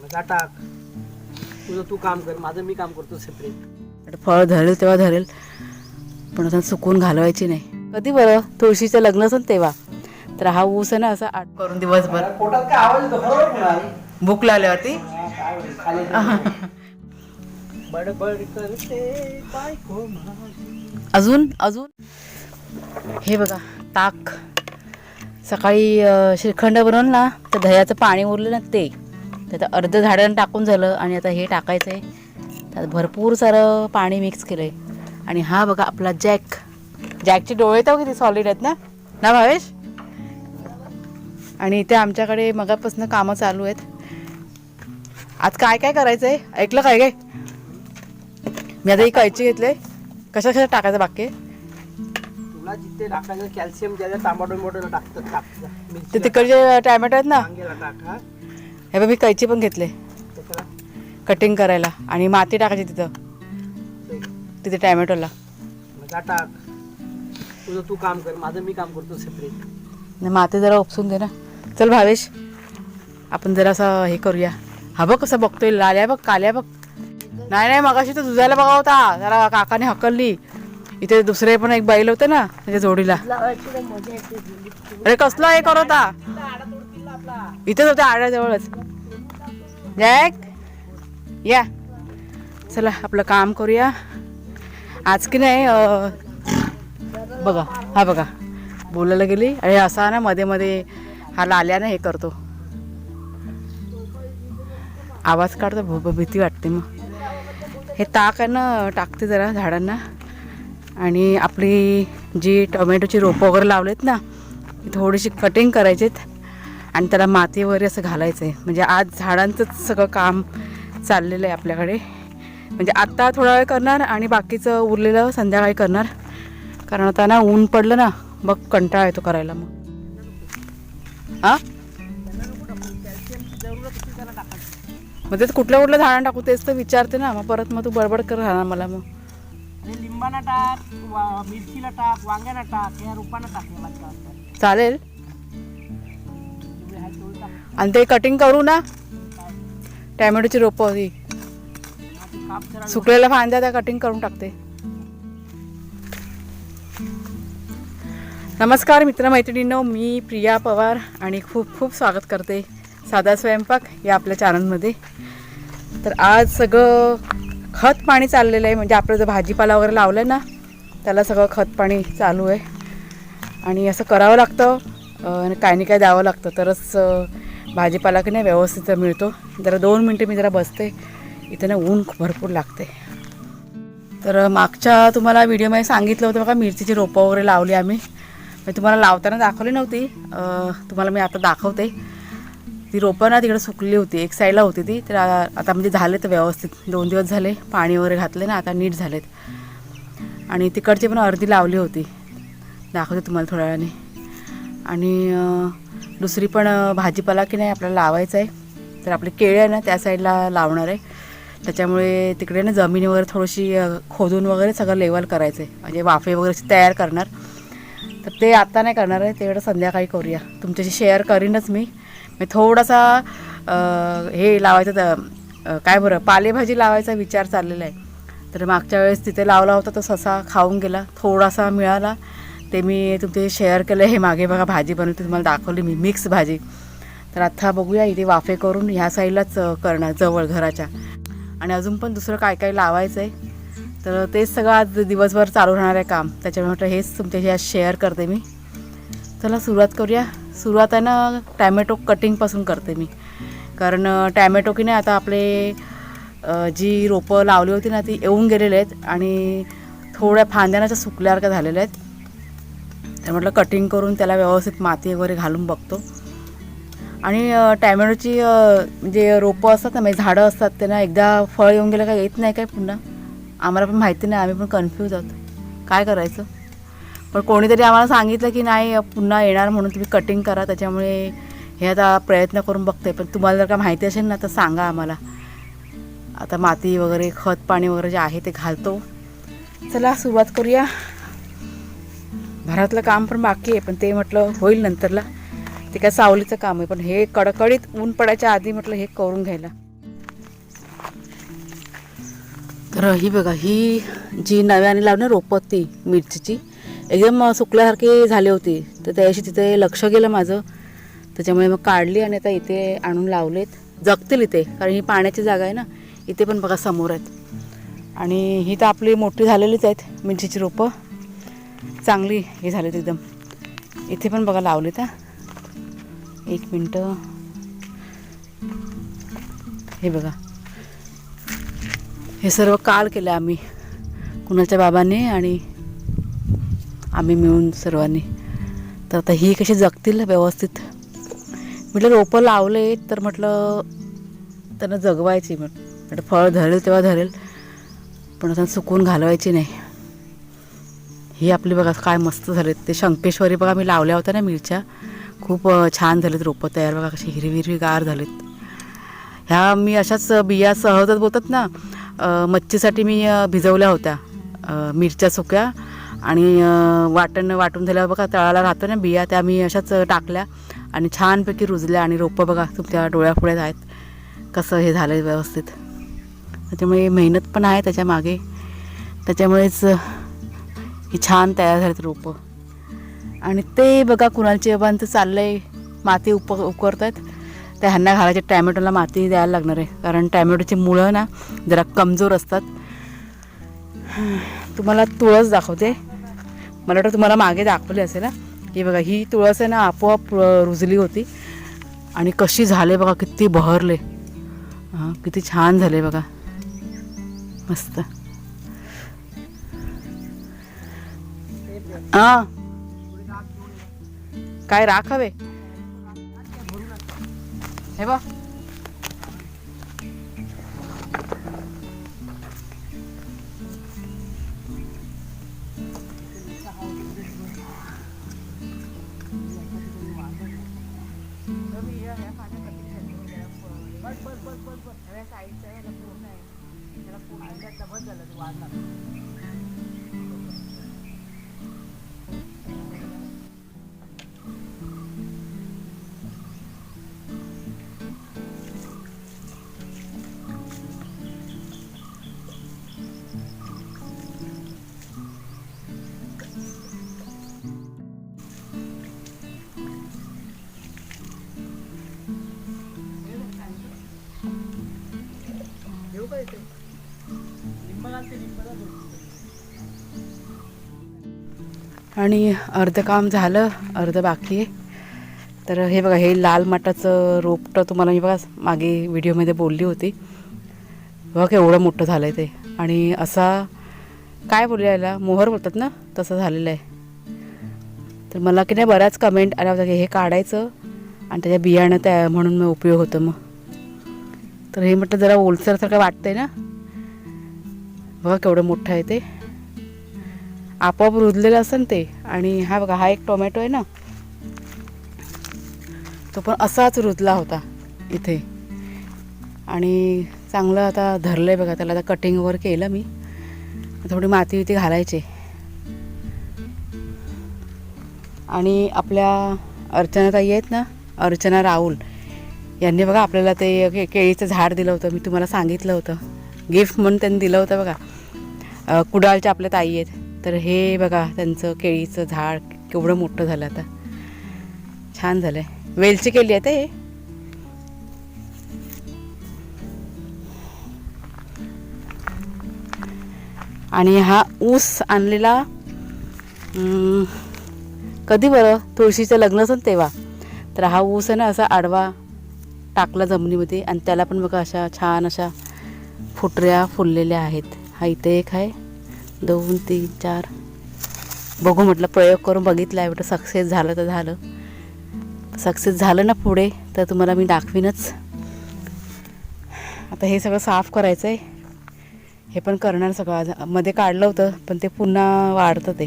टाक तुझं तू काम कर, माझं मी काम करतो सेपरेट. फळ धरेल तेव्हा धरेल, पण आता चुकून घालवायची नाही. कधी बरं तुळशीचं लग्न असेल तेव्हा तर हा ऊस आहे ना असा आठ करून दिवसभर. पोटात काय आवाज येतो खरोखर पुन्हा? भूक लागल्यावरती काय होईल? खाली बडबड करते बायको माझी. अजून अजून हे बघा ताक. सकाळी श्रीखंड बनवलं ना तर दह्याचं पाणी उरलं ना ते त्यात अर्ध झाडानं टाकून झालं आणि आता हे टाकायचं आहे. त्यात भरपूर सारं पाणी मिक्स केलं आहे. आणि हा बघा आपला जॅक. जॅकचे डोळे तर किती सॉलिड आहेत ना ना भावेश. आणि इथे आमच्याकडे मगापासून कामं चालू आहेत. आज काय काय करायचं आहे ऐकलं काय काय. मी आता ही कैची घेतले. कशा कशा टाकायचं बाकी तुला जिथे टाकायचं कॅल्शियम ज्याला टमाटो टाकतात ते तिकडचे टॅमॅटो आहेत ना टाका. हे बघ मी कैची पण घेतले कटिंग करायला आणि माती टाकायची तिथं तिथे टॅमॅटोला. टाक तुझं तू काम कर, माझं मी काम करतो सेपरेट. माती जरा उपसून दे ना. चल भावेश आपण जरा असं हे करूया. हा बघ कसं बघतोय लाल्या बघ काल्या बघ. नाही नाही मगाशी तर दुधायला बघा होता जरा काकाने हकलली. इथे दुसरे पण एक बैल होते ना त्याच्या जोडीला. अरे कसला हे करत होता इथेच होत्या आड्याजवळच. जॅक या चला आपलं काम करूया आज की नाही. बघा हा बघा बोलायला गेली आणि असा ना मध्ये मध्ये हा लाल्या ना हे करतो आवाज काढतो भीती वाटते. मग हे ताक आहे ना टाकते जरा झाडांना. आणि आपली जी टोमॅटोची रोपं वगैरे लावलेत ना ती थोडीशी कटिंग करायचीत आणि त्याला माती वगैरे असं घालायचं आहे. म्हणजे आज झाडांचंच सगळं काम चाललेलं आहे आपल्याकडे. म्हणजे आत्ता थोडा वेळ करणार आणि बाकीचं उरलेलं संध्याकाळी करणार. कारण आता ना ऊन पडलं ना मग कंटाळा येतो करायला. मग हां मग तेच कुठल्या कुठल्या झाडांना टाकू तेच तर विचारते ना. मग परत मग तू बडबड कर राहणार मला. मग लिंबाना टाक, मिरचीला टाक, वांग्याना टाक, या रोपाना टाक चालेल. आणि ते कटिंग करू ना टॅमॅटोची रोपं ही सुकलेल्या फांद्या त्या कटिंग करून टाकते. नमस्कार मित्रमैत्रिणींनो, मी प्रिया पवार आणि खूप खूप स्वागत करते साधा स्वयंपाक या आपल्या चॅनलमध्ये. तर आज सगळं खत पाणी चाललेलं आहे. म्हणजे आपलं जर भाजीपाला वगैरे लावलं आहे ना त्याला सगळं खत पाणी चालू आहे. आणि असं करावं लागतं आणि काय नाही काय द्यावं लागतं तरच भाजीपाला की नाही व्यवस्थित मिळतो. जरा 2 मिनटं मी जरा बसते इथे ना ऊन भरपूर लागते. तर मागच्या तुम्हाला व्हिडिओमध्ये सांगितलं होतं बघा मिरचीची रोपं वगैरे लावली आम्ही. मी तुम्हाला लावताना दाखवली नव्हती, तुम्हाला मी आता दाखवते. ती रोपं ना तिकडे सुकली होती, एक साईडला होती ती. तर आता म्हणजे झाले तर व्यवस्थित 2 दिवस झाले पाणी वगैरे घातले ना आता नीट झालेत. आणि तिकडची पण अर्धी लावली होती, दाखवते तुम्हाला थोड्या वेळाने. आणि दुसरी पण भाजीपाला की नाही आपल्याला लावायचं आहे. तर आपले केळे आहे ना त्या साईडला लावणार आहे. त्याच्यामुळे तिकडे ना जमीन वगैरे थोडीशी खोदून वगैरे सगळं लेवल करायचं आहे. म्हणजे वाफे वगैरे तयार करणार. तर ते आत्ता नाही करणार आहे, तेवढं संध्याकाळी करूया. तुमच्याशी शेअर करीनच मी थोडासा हे लावायचं तर काय बरं पालेभाजी लावायचा विचार चाललेला आहे. तर मागच्या वेळेस तिथे लावला होता तो ससा खाऊन गेला, थोडासा मिळाला ते मी तुमचे शेअर केलं. हे मागे बघा भाजी बनवते तुम्हाला दाखवली मी मिक्स भाजी. तर आता बघूया इथे वाफे करून ह्या साईडलाच करणार जवळ घराच्या. आणि अजून पण दुसरं काय काय लावायचं आहे. तर तेच सगळं आज दिवसभर चालू राहणार आहे काम. त्याच्यामुळे म्हटलं हेच तुमच्याशी आज शेअर करते मी. चला सुरुवात करूया. सुरुवात आहे ना टॅमॅटो कटिंगपासून करते मी. कारण टॅमॅटो की नाही आता आपले जी रोपं लावली होती ना ती येऊन गेलेले आहेत आणि थोड्या फांद्यानाच्या सुकल्यासारख्या झालेल्या आहेत. तर म्हटलं कटिंग करून त्याला व्यवस्थित माती वगैरे घालून बघतो. आणि टॅमॅटोची म्हणजे रोपं असतात ना म्हणजे झाडं असतात त्यांना एकदा फळ येऊन गेलं काय येत नाही काय पुन्हा. आम्हाला पण माहिती नाही, आम्ही पण कन्फ्यूज आहोत काय करायचं. पण कोणीतरी आम्हाला सांगितलं की नाही पुन्हा येणार म्हणून तुम्ही कटिंग करा. त्याच्यामुळे हे आता प्रयत्न करून बघते. पण तुम्हाला जर का माहिती असेल ना तर सांगा आम्हाला. आता माती वगैरे खत पाणी वगैरे जे आहे ते घालतो. चला सुरुवात करूया. घरातलं काम पण बाकी आहे पण ते म्हटलं होईल नंतरला. ते काय सावलीचं काम आहे पण हे कडकडीत ऊन पडायच्या आधी म्हटलं हे करून घ्यायला. तर ही बघा, ही जी नव्याने लावली रोपं ती मिरचीची एकदम सुकल्यासारखी झाली होती, तर त्याशी तिथे लक्ष गेलं माझं, त्याच्यामुळे मग काढली आणि आता इथे आणून लावलेत. जगतील इथे, कारण ही पाण्याची जागा आहे ना. इथे पण बघा समोर आहेत आणि ही तर आपली मोठी झालेलीच आहेत मिरचीची रोपं, चांगली हे झालीत एकदम. इथे पण बघा लावलीत. एक मिनटं, हे बघा, हे सर्व काल केलं आम्ही, कुणाच्या बाबांनी आणि आम्ही मिळून सर्वांनी. तर आता ही कशी जगतील व्यवस्थित. म्हटलं रोपं लावले तर म्हटलं त्यांना जगवायची, म्हटलं फळ धरेल तेव्हा धरेल, पण आता सुकून घालवायची नाही. ही आपली बघा काय मस्त झालेत. ते शंकेश्वरी बघा मी लावल्या होत्या ना मिरच्या, खूप छान झालेत रोपं तयार. बघा कशी हिरवी हिरवीगार झालेत. ह्या मी अशाच बिया सहजच बोलतात ना, मच्छीसाठी मी भिजवल्या होत्या मिरच्या सुक्या, आणि वाटून झाल्यावर बघा तळाला राहतो ना बिया, त्या मी अशाच टाकल्या आणि छानपैकी रुजल्या आणि रोपं बघा तुमच्या डोळ्यापुढे आहेत कसं हे झालं व्यवस्थित. त्याच्यामुळे मेहनत पण आहे त्याच्या मागे, त्याच्यामुळेच ही छान तयार झालीत रोपं. आणि ते बघा कुणालची बाबांचं चाललं आहे, माती उकरत आहेत. त्या ह्यांना घालायचे, टॅमॅटोला माती द्यायला लागणार आहे, कारण टॅमॅटोची मुळं ना जरा कमजोर असतात. तुम्हाला तुळस दाखवते, मला वाटतं तुम्हाला मागे दाखवली असेल ना. ही बघा, ही तुळस आहे ना आपोआप रुजली होती आणि कशी झाले बघा, किती बहरले. हां, किती छान झाले बघा, मस्त. हां, काय राख हवे हे बघ. आणि अर्ध काम झालं, अर्ध बाकी आहे. तर हे बघा, हे लाल माठाचं रोपटं तुम्हाला मी बघा मागे व्हिडिओमध्ये बोलली होती बघा, केवढं मोठं झालं आहे ते. आणि असा काय बोलूया याला, मोहर बोलतात ना, तसं झालेलं आहे. तर मला की नाही बऱ्याच कमेंट आल्या होत्या की हे काढायचं आणि त्याच्या बियाणं त्या म्हणून मग उपयोग होतं. मग तर हे म्हटलं जरा ओलसरसारखं वाटतंय ना, बघा केवढं मोठं आहे ते, आपोआप रुजलेलं असेल ते. आणि हा बघा, हा एक टोमॅटो आहे ना, तो पण असाच रुजला होता इथे आणि चांगलं आता धरलं आहे बघा. त्याला आता कटिंग वगैरे केलं मी, थोडी माती विती घालायची. आणि आपल्या अर्चनाताई आहेत ना, अर्चना राहुल, यांनी बघा आपल्याला ते केळीचं झाड दिलं होतं. मी तुम्हाला सांगितलं होतं गिफ्ट म्हणून त्यांनी दिलं होतं बघा. कुडाळच्या आपल्या ताई आहेत. तर हे बघा त्यांचं केळीचं झाड केवढं मोठं झालं, आता छान झालं आहे. वेलची केली आहे ते. आणि हा ऊस आणलेला कधी बरं तुळशीचं लग्न असेल तेव्हा. तर हा ऊस आहे ना असा आडवा टाकला जमिनीमध्ये आणि त्याला पण बघा अशा छान अशा फुटऱ्या फुललेल्या आहेत. हा इथे एक आहे, 2 3 4. बघू म्हटलं, प्रयोग करून बघितला आहे म्हटलं, सक्सेस झालं तर झालं. सक्सेस झालं ना पुढे तर तुम्हाला मी दाखवीनच. आता हे सगळं साफ करायचं आहे, हे पण करणार सगळं. आज मध्ये काढलं होतं पण ते पुन्हा वाढतं ते.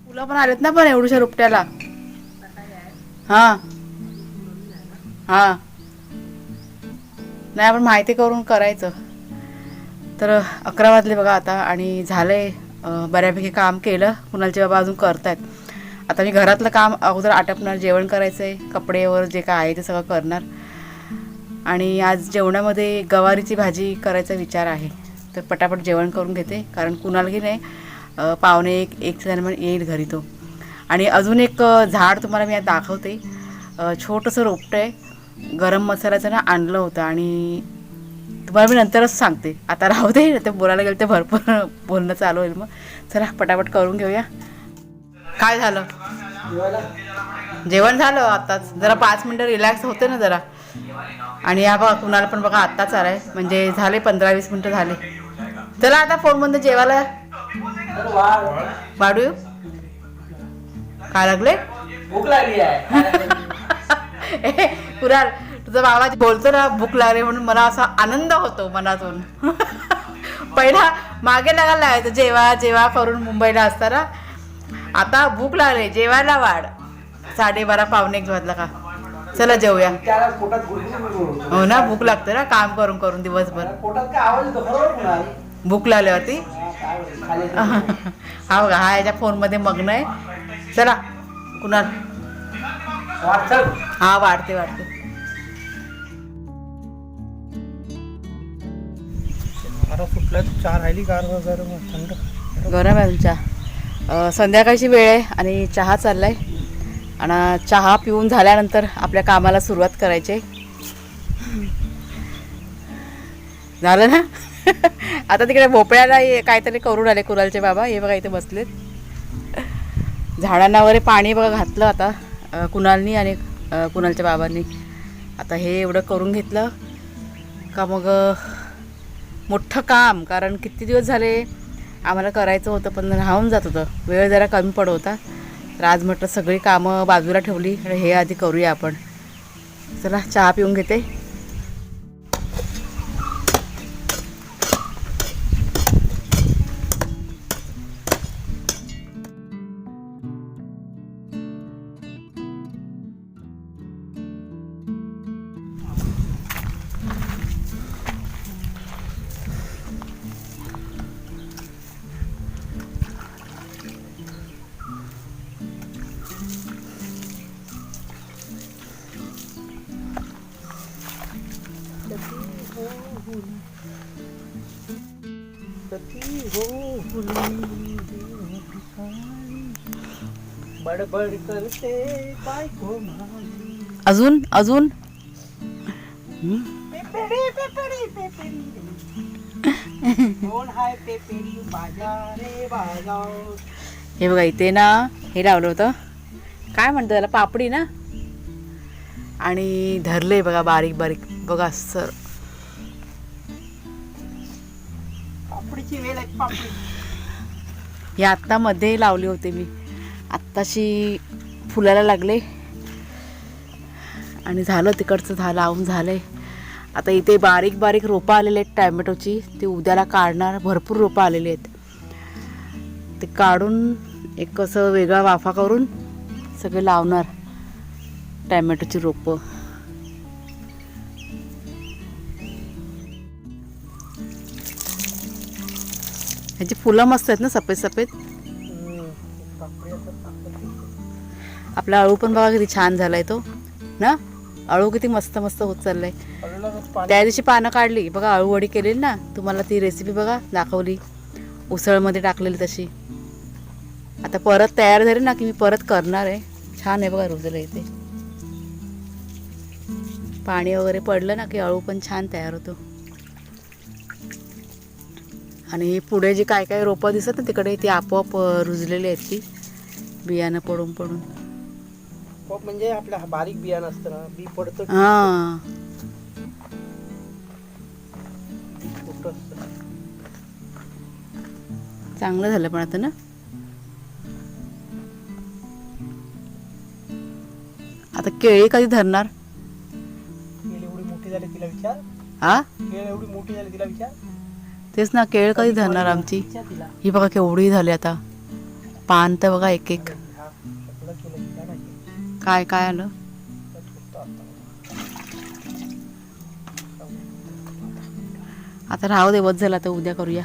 फुलं पण आलेत ना पण एवढ्याशा रोपट्याला. हां हां, नाही आपण माहिती करून करायचं. तर 11 वाजले बघा आता आणि झालं आहे बऱ्यापैकी काम केलं. कुणालचे बाबा अजून करत आहेत. आता मी घरातलं काम अगोदर आटपणार, जेवण करायचं आहे, कपडेवर जे काय आहे ते सगळं करणार आणि आज जेवणामध्ये गवारीची भाजी करायचा विचार आहे. तर पटापट जेवण करून घेते, कारण कुणाल की नाही पावणे एक दरम्यान येईल घरी तो. आणि अजून एक झाड तुम्हाला मी आज दाखवते. छोटंसं रोपटं आहे, गरम मसाल्याचं ना आणलं होतं आणि तुम्हाला मी नंतरच सांगते. आता राहू दे, ते बोलायला गेलं ते भरपूर बोलणं चालू होईल. मग चला पटापट करून घेऊया. काय झालं? जेवण झालं आत्ताच. जरा 5 मिनटं रिलॅक्स होते ना जरा. आणि या बघा कुणाला पण बघा आत्ताच आलाय, म्हणजे झाले 15-20 मिनटं झाले. चला आता फोन बंद, जेवायला वाढू येऊ. काय लागले? भूक लागली आहे. कुणाल, तुझा बाबा बोलतो ना भूक लागली म्हणून मला असा आनंद होतो मनातून. पहिला मागे लागायला लागायचं जेवा जेवा करून मुंबईला असताना. आता भूक लागली, जेवायला वाढ. 12:30 पावणे 1 वाजला का. चला जेवूया. हो ना, भूक लागते ना काम करून करून दिवसभर. भूक लागल्यावरती हा बघा, हा याच्या फोनमध्ये मग्न आहे. चला कुणाल, हा वाढते वाढते. गरम आहे चहा. संध्याकाळची वेळ आहे आणि चहा चाललाय. आणि चहा पिऊन झाल्यानंतर आपल्या कामाला सुरुवात करायची. झालं ना. आता तिकडे भोपळ्याला काहीतरी करून आले कुणालचे बाबा. हे बघा इथे बसलेत. झाडांना वगैरे पाणी बघा घातलं आता कुणालनी आणि कुणालच्या बाबांनी. आता हे एवढं करून घेतलं का मग मोठं काम, कारण किती दिवस झाले आम्हाला करायचं होतं पण राहून जात होतं, वेळ जरा कमी पडत होता. तर आज म्हटलं सगळी कामं बाजूला ठेवली आणि हे आधी करूया आपण. चला चहा पिऊन घेते. बडबड करते बायको अजून अजून पेपेरी पेपेरी पेपेरी कोण हाय पेपेरी बाजा रे बाजा. हे बघा इथे ना हे लावलं होतं, काय म्हणतो त्याला, पापडी ना. आणि धरले बघा बारीक बारीक बघा सर. पापडीची वेल आहे पापडी. हे आत्ता मध्ये लावले होते मी, आत्ताशी फुलायला लागले आणि झालं तिकडचं लावून झालंय. आता इथे बारीक बारीक रोपं आलेले आहेत टॅमॅटोची, ते उद्याला काढणार. भरपूर रोपं आलेली आहेत, ते काढून एक असं वेगळा वाफा करून सगळे लावणार टॅमॅटोची रोपं. ह्याची फुलं मस्त आहेत ना, सफेद सफेद. आपला अळू पण बघा किती छान झालाय तो ना. अळू किती मस्त मस्त होत चाललाय. त्या दिवशी पानं काढली बघा, अळू वडी केलेली ना, तुम्हाला ती रेसिपी बघा दाखवली उसळमध्ये टाकलेली तशी. आता परत तयार झाली ना की मी परत करणार आहे. छान आहे बघा रुजलं इथे. पाणी वगैरे पडलं ना की अळू पण छान तयार होतो. आणि पुढे जी काय काय रोपं दिसत ना तिकडे, ती आपोआप रुजलेली आहेत ती बियाणं पडून पडून. म्हणजे आपल्या बारीक बियाणं असतं ना, बी पडतं. हा चांगलं झालं पण आता ना. आता केळी कधी धरणार? एवढी मोठी झाली तिला विचार. हा केळ एवढी मोठी झाली तिला विचार. तेच ना, केळ कधी धरणार आमची. ही बघा केवढी झाली आता. पान तर बघा एक एक. काय काय आलं? आता राहू दे, बस झाला. आता उद्या करूया,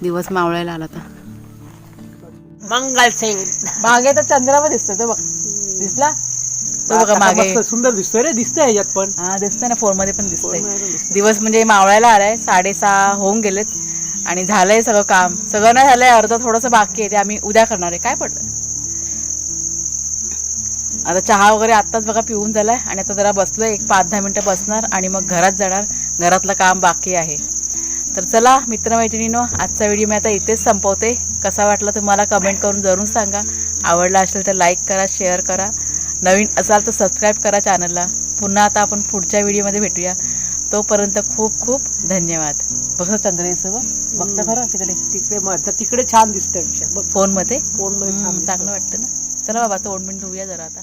दिवस मावळायला आला. आता मंगल सिंग मागे तर चंद्रावर दिसतो तो बघ, दिसला तो बघा मागे मस्त सुंदर दिसतोय रे, दिसतंय ह्याच्यात पण. हा दिसतंय ना, फोनमध्ये पण दिसतंय. फोनमध्ये पण दिसतंय. दिवस म्हणजे मावळायला आलाय, 6:30 होऊन गेलेत आणि झालंय सगळं काम. सगळं नाही झालंय, अर्ध थोडंसं बाकी आहे, ते आम्ही उद्या करणार आहे. काय पडलं आता चहा वगैरे आत्ताच बघा पिऊन झालाय आणि आता जरा बसलोय, एक 5-10 मिनटं बसणार आणि मग घरात जाणार. घरातलं काम बाकी आहे. तर चला मित्रमैत्रिणींनो, आजचा व्हिडिओ मी आता इथेच संपवते. कसा वाटला तुम्हाला कमेंट करून जरूर सांगा. आवडला असेल तर लाईक करा, शेअर करा, नवीन असाल तर सबस्क्राईब करा चॅनलला. पुन्हा आता आपण पुढच्या व्हिडिओमध्ये भेटूया. तोपर्यंत खूप खूप धन्यवाद. बघा चंद्रेचं बघता खरं तिकडे तिकडे छान दिसतंय बघ फोनमध्ये. फोनमध्ये छान चांगलं वाटतं ना. चला बाबा, तोंड बिंड धुऊया जरा आता.